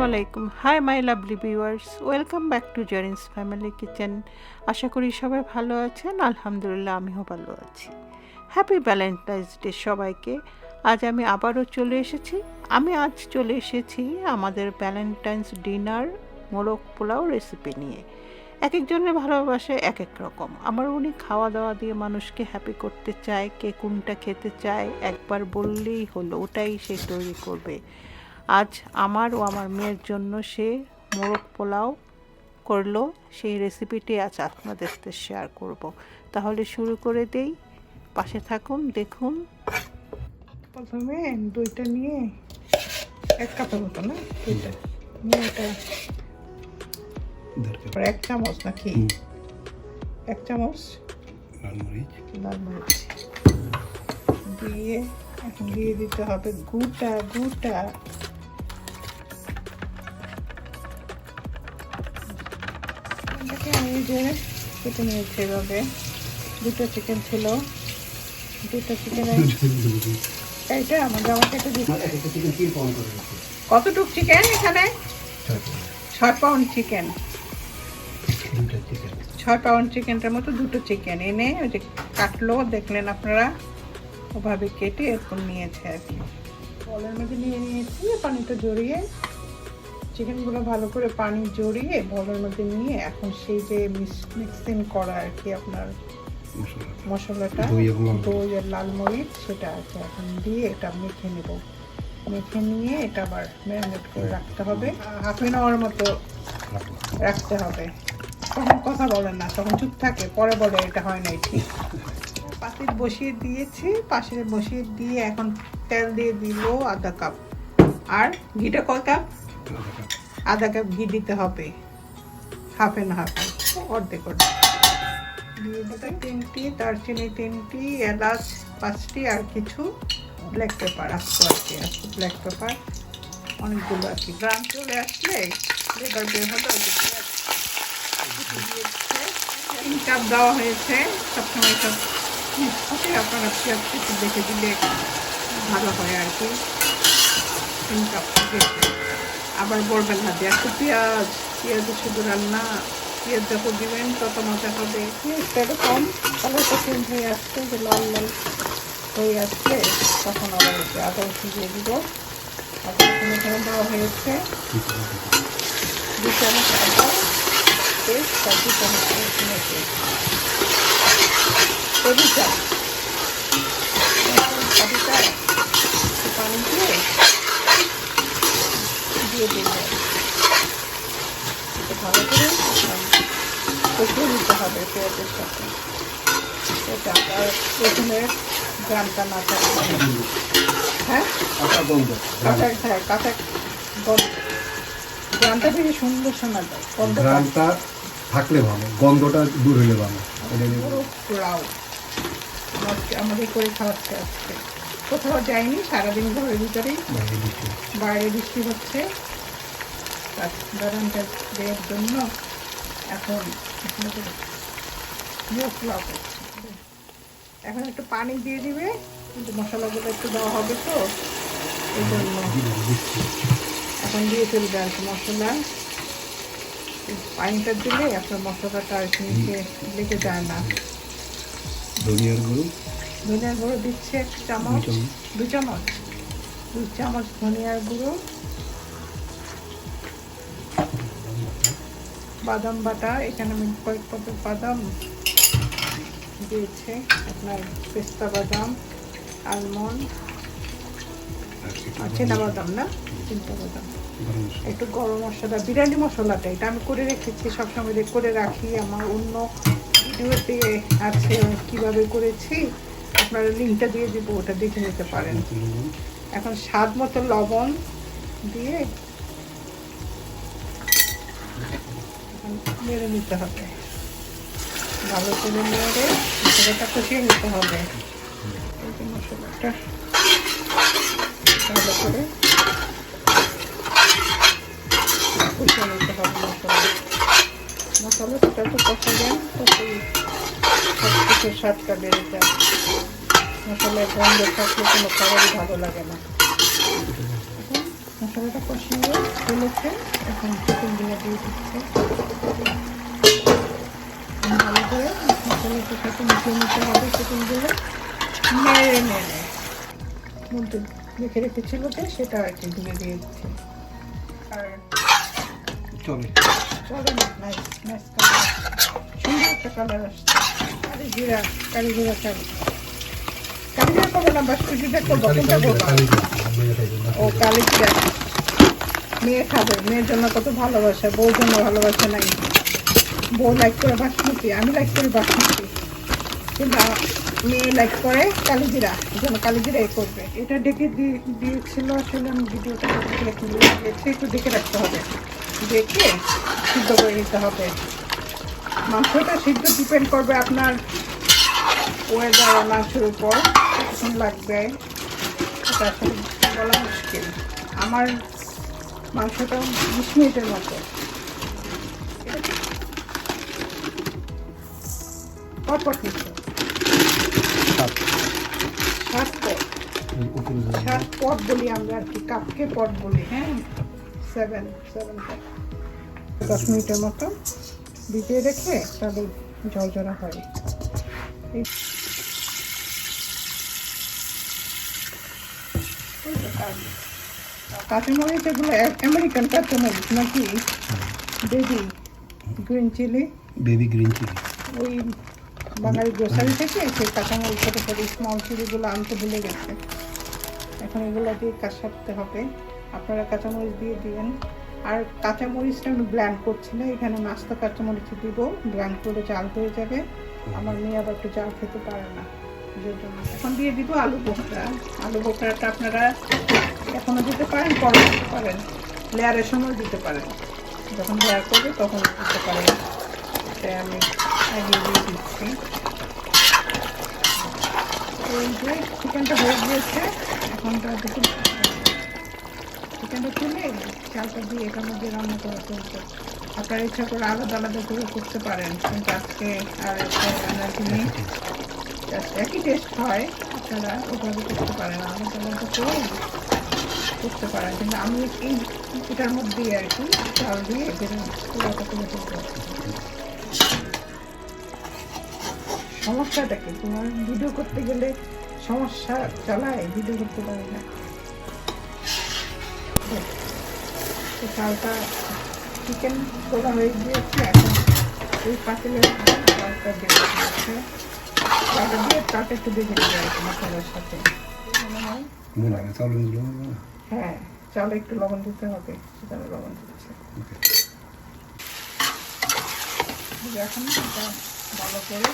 আসসালামু আলাইকুম। Hi my lovely viewers, welcome back to Zerin's family kitchen. আশা করি সবাই ভালো আছেন। আলহামদুলিল্লাহ আমিও ভালো আছি। হ্যাপি ভ্যালেন্টাইন্স ডে সবাইকে। আজ আমি আবারও চলে এসেছি। আজ চলে এসেছি আমাদের ভ্যালেন্টাইন্স ডিনার মোরগ পোলাও রেসিপি নিয়ে। এক একজনের ভালোবাসে এক এক রকম। আমার উনি খাওয়া দাওয়া দিয়ে মানুষকে হ্যাপি করতে চায়, কে কোনটা খেতে চায় একবার বললেই হলো, ওটাই সে তৈরি করবে। আজ আমার ও আমার মেয়ের জন্য সে মোরগ পোলাও করলো, সেই রেসিপিটি আজ আপনাদের সাথে শেয়ার করব। তাহলে শুরু করে দেই, পাশে থাকুন, দেখুন। প্রথমে দুইটা নিয়ে এক কাপের মতো না, দুইটা নিয়ে এটা এক চামচ নাকি, এক চামচ লাল মরিচ দিয়ে এখন দিয়ে দিতে হবে গোটা আমি যে কেটে নিয়েছি এভাবে। দুটো চিকেন ছিল, দুটো চিকেনের এইটা আমার জামা কেটে দিচ্ছি। কতটুক চিকেন এখানে? 6 পাউন্ড চিকেন। 6 পাউন্ড চিকেনটার মতো দুটো চিকেন এনে ওই যে কাটলো, দেখলেন আপনারা, ওভাবে কেটে এরকম নিয়েছে আর কি। বলের মধ্যে নিয়ে নিয়েছি, পানিটা জড়িয়ে চিকেনগুলো ভালো করে পানি জড়িয়ে বলের মধ্যে নিয়ে এখন সেই যে মিক্সিং করা আর কি আপনার মশলাটা, দই আর লাল মরিচ, সেটা আছে এখন দিয়ে এটা মেখে নেব। মেখে নিয়ে এটা আবার ম্যারিনেট করে রাখতে হবে, হাফ অ্যান আওয়ার মতো রাখতে হবে। তখন কথা বলেন না, তখন চুপ থাকে, পরে বলে এটা হয় নাই ঠিক। পাতিল বসিয়ে দিয়েছি, পাশে বসিয়ে দিয়ে এখন তেল দিয়ে দিল আধা কাপ। আর ঘিটা কয় কাপ? আধা কাপ ঘি দিতে হবে, হাফ অ্যান্ড হাফ, অর্ধেক দিয়ে দিতে 3টি দারচিনি, 3টি এলাচ, 5টি আর কিছু ব্ল্যাক পেপার আসতো আর কি, ব্ল্যাক পেপার অনেকগুলো আর কি। গ্রাম চলে আসলে ফ্লেভার বের হলো। 3 কাপ দেওয়া হয়েছে। সবসময় সব সাথে আপনারা পেঁয়াজ কিছু দেখে দিলে ভালো হয় আর কি। 3 কাপ দিয়েছে। আবার বলবেন না যে এত পেঁয়াজ শুধু রান্না, পেঁয়াজ যত দিবেন তত মজা হবে। পেঁয়াজটা কম কালারটা চেঞ্জ হয়ে আসছে, যে লাল লাল হয়ে আসছে, তখন আবার আদা রসুন দিয়ে দিব। আদা রসুন এখানে দেওয়া হয়েছে 2 চামচ আদা পেস্ট আর 2 চামচ রসুনের পেস্ট, পানি দিয়ে দিল। ভালো করে কষিয়ে দিতে হবে পেঁয়াজের সাথে, এটা আর রসুনের গ্রামটা না থাকবে। হ্যাঁ, কাঁচা গ্রামটা বেশি সুন্দর শোনা যায়, গ্রামটা থাকলে ভালো, গন্ধটা দূর হলে ভালো। পোলাও আমাদের করে খাওয়াচ্ছে আজকে, কোথাও যায়নি, সারাদিন ঘরের ভিতরেই, বাইরে বৃষ্টি হচ্ছে। ভ্যালেন্টাইন্স ডের জন্য এখন পোলাও করছে। এখন একটু পানি দিয়ে দিবে, কিন্তু মশলাগুলো একটু দেওয়া হবে তো এই জন্য এখন দিয়ে ফেলবে আর কি মশলা। পানিটা দিলে আপনার মশলাটা আর কি নিচে লেগে যায় না। ধনিয়ার গুঁড়ো দিচ্ছে 1 চামচ, 2 চামচ ধনিয়ার গুঁড়ো। বাদাম বাটা, এখানে আমি কয়েক পদের বাদাম দিয়েছে, আপনার পেস্তা বাদাম, আলমন্ড আর চিনা বাদাম না, চিন্তা বাদাম, একটু গরম মশলা, বিরিয়ানি মশলাটা এটা আমি করে রেখেছি, সবসময় করে রাখি। আমার অন্য ভিডিওতে আছে কিভাবে করেছি, আপনারা লিঙ্কটা দিয়ে দিব, ওটা দেখে নিতে পারেন। এখন স্বাদ মতো লবণ দিয়ে নেড়ে নিতে হবে, ভালো করে নেড়ে মশলাটা কষিয়ে নিতে হবে। মশলাটা ভালো করে কষিয়ে নিতে হবে। মশলাটা যত কষাবেন ততই সব কিছুর স্বাদটা বেড়ে যায়। মশলার গন্ধ থাকলে কোনো খাবারই ভালো লাগে না। এখন মশলাটা কষিয়ে ফেলেছে, এখন চিকেনগুলো দিয়ে দিচ্ছে। ভালো করে মশলাটার সাথে মিশিয়ে নিতে হবে চিকেনগুলো, নেড়ে নেড়ে মধ্যে রেখে রেখেছিল যে সেটা আর কি দিয়ে দিচ্ছে। আর চলে চলে না, নাইস নাইস কালার, সুন্দর একটা কালার আসছে। কালি জিরা চাল, কালি জিরা করবো না, বাসপুরিটা করবো, কোনটা করবো? ও কালি জিরা, মেয়ে খাবে, মেয়ের জন্য কত ভালোবাসা, বউর জন্য ভালোবাসা নাই। বউ লাইক করে বাসমতি, আমি লাইক করি বাসমতি, কিন্তু মেয়ে লাইক করে কালি জিরা, এই জন্য কালি জিরাই করবে। এটা ডেকে দিয়েছিল, আসলে আমি ভিডিওটা দিয়েছি, একটু ডেকে রাখতে হবে, দেখে সিদ্ধ করে নিতে হবে। মাংসটা সিদ্ধ ডিপেন্ড করবে আপনার ওয়েদার, মাংসের উপর কতক্ষণ লাগবে এটা আসলে বলা মুশকিল। আমার মাংসটা 20 মিনিটের মতো। পট নিচ্ছে 7 পট বলি আমরা আর কি, কাপকে পট বলি। হ্যাঁ, 7 পট। 10 মিনিটের মতো ভিজিয়ে রেখে তাহলে ঝরঝরা হয়। কাঁচামরিচ এগুলো আমেরিকান কাঁচামরিচ নাকি baby green chilli? Baby green chilli ওই বাঙালি গ্রোসারি থেকে সেই কাঁচামরিচ ছোটো ছোটো স্মল চিলিগুলো আনতে ভুলে গেছে, এখন এগুলো দিয়ে কষাতে হবে। আপনারা কাঁচামরিচ দিয়ে দিবেন। আর কাঁচামরিচটা আমি ব্ল্যান্ড করছি না, এখানে নাস্তা কাঁচামরিচ দিব, ব্ল্যান্ড করে জাল হয়ে যাবে। আমার মেয়ে আবার একটু জাল খেতে পারে না, যে জন্য এখন দিয়ে দিব আলু বোখরা। আলু বোখরাটা আপনারা এখনও দিতে পারেন, পরে দিতে পারেন, লেয়ারের সময় দিতে পারেন, যখন লেয়ার করবে তখন দিতে পারেন। তাই আমি আগে দিয়ে দিচ্ছি। এই যে চিকেনটা হয়ে গিয়েছে, এখনটা দেখুন চিকেনটা তুলে চালটা দিয়ে এটার মধ্যে রান্না করা চলছে। আপনারা ইচ্ছা করে আলাদা আলাদা করে করতে পারেন, কিন্তু আজকে আর এনার্জি নেই, একই টেস্ট হয়, আপনারা ওইভাবে করতে পারেন, আলাদা আলাদা করে করতে পারেন। কিন্তু আমি এই এটার মধ্যে আর কি চাল দিয়ে পুরোটা তুলে ফেলতে। সমস্যাটা কি, তোমার ভিডিও করতে গেলে সমস্যা চালায়, ভিডিও করতে পারি না। চালটা চিকেন তোলা হয়ে গিয়েছে, এখন ওই পাতিলের চালটা দিয়ে দিয়েছে, চালটা দিয়ে চালটা একটু বেঁধে দিতে হবে মশলার সাথে। হ্যাঁ, চালে একটু লবণ দিতে হবে, সেখানে লবণ দিচ্ছে। এখন এটা ভালো করে,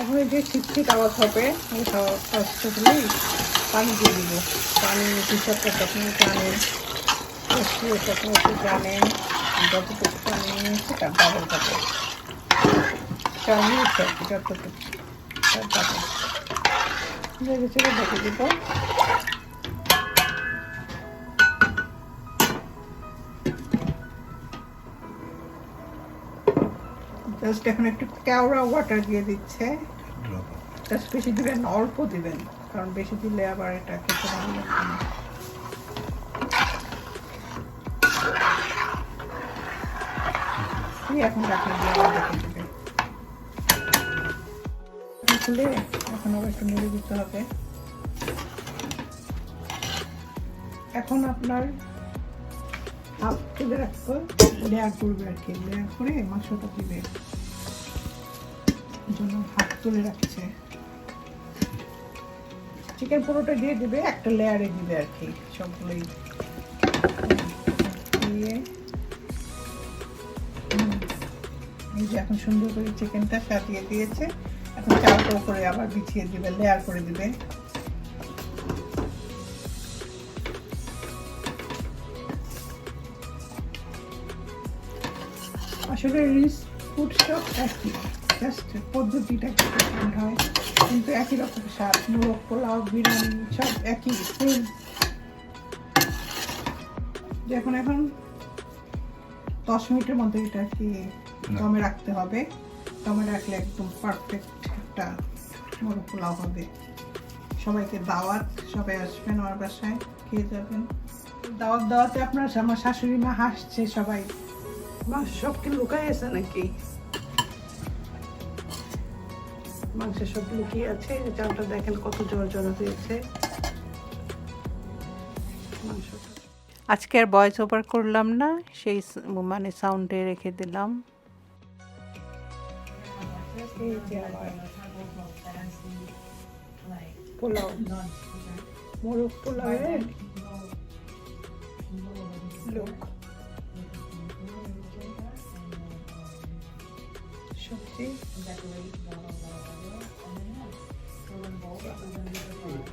এখন এই যে ছিটছিট আওয়াজ হবে, ফার্স্টে দিলেই পানি দিয়ে দিব। পানি হিসাবটা তখন জানেন, তখন একটু জানেন, যতটুকু পানি নিয়েছে তার ডাবল পাবে, চাল নিয়েছে আর কি যতটুকু তার ডাবল। ছেড়ে ছেড়ে ঢেকে দিব। জাস্ট এখন একটু কেওড়া ওয়াটার দিয়ে দিচ্ছে, জাস্ট বেশি দিবেন না, অল্প দিবেন, কারণ বেশি দিলে আবার এটা খেতে ভালো লাগবে না। এখন রাখলে দিয়ে আবার দেখে দিবে, খুলে এখন আবার একটু নেড়ে দিতে হবে। এখন আপনার হাফ তুলে রাখবো, লেয়ার করবে আর কি, লেয়ার করে মাংসটা দিবে, জন্য হাফ তুলে রাখছে। চিকেন পুরোটা দিয়ে দিবে, একটা লেয়ারে দিবে আর কি, সবগুলোই দিয়ে। এই যে এখন সুন্দর করে চিকেনটা সাজিয়ে দিয়েছে, এখন চালটা উপরে আবার বিছিয়ে দিবে, লেয়ার করে দিবে। আসলে রিচ ফুড সব একই, জাস্ট পদ্ধতিটা ডিফারেন্ট হয়, কিন্তু একই রকম স্বাদ। মোরগ পোলাও, বিরিয়ানি সব একই সেম। এখন 10 মিনিটের মধ্যে এটা কি দমে রাখতে হবে, দমে রাখলে একদম পারফেক্ট একটা মোরগ পোলাও হবে। সবাইকে দাওয়াত, সবাই আসবেন আমার বাসায়, খেয়ে যাবেন। দাওয়াত দাওয়াতে আপনার আমার শাশুড়ি মা হাসছে সবাই। মাংস সব কি লুকায় আছে নাকি? মাংস সব লুকিয়ে আছে। চালটা দেখেন কত জড় হয়েছে মাংসটা। আজকে আর ভয়েস ওভার করলাম না, সেই মানে সাউন্ডে রেখে দিলাম। এই যে আমার পোলাও, মোরগ পোলাওয়ের লোক সবজি।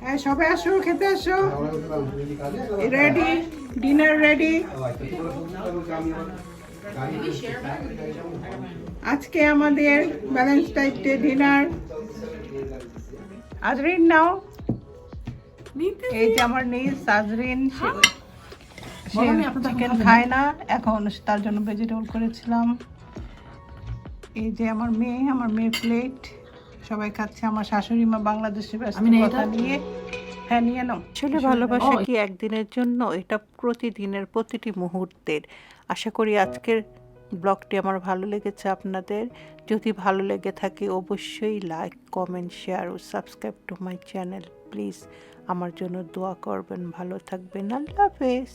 হ্যাঁ সবাই আসো, খেতে আসো। Ready, dinner ready. আজকে আমাদের ভ্যালেন্টাইন ডে ডিনার। আজরিন নাও। এই যে আমার নিজ আজরিন, সে চিকেন খায় না, এখন তার জন্য ভেজিটেবল করেছিলাম। এই যে আমার মেয়ের প্লেট, সবাই খাচ্ছে। আমার শাশুড়ি মা বাংলাদেশে ব্যস্ততা নিয়ে। হ্যাঁ নিয়ে নাও। আসলে ভালোবাসা কি একদিনের জন্য? এটা প্রতিদিনের, প্রতিটি মুহূর্তের। আশা করি আজকের ব্লগটি আমার ভালো লেগেছে আপনাদের। যদি ভালো লেগে থাকে অবশ্যই লাইক, কমেন্ট, শেয়ার ও subscribe to my channel. Please আমার জন্য দোয়া করবেন। ভালো থাকবেন। আল্লাহ হাফেজ।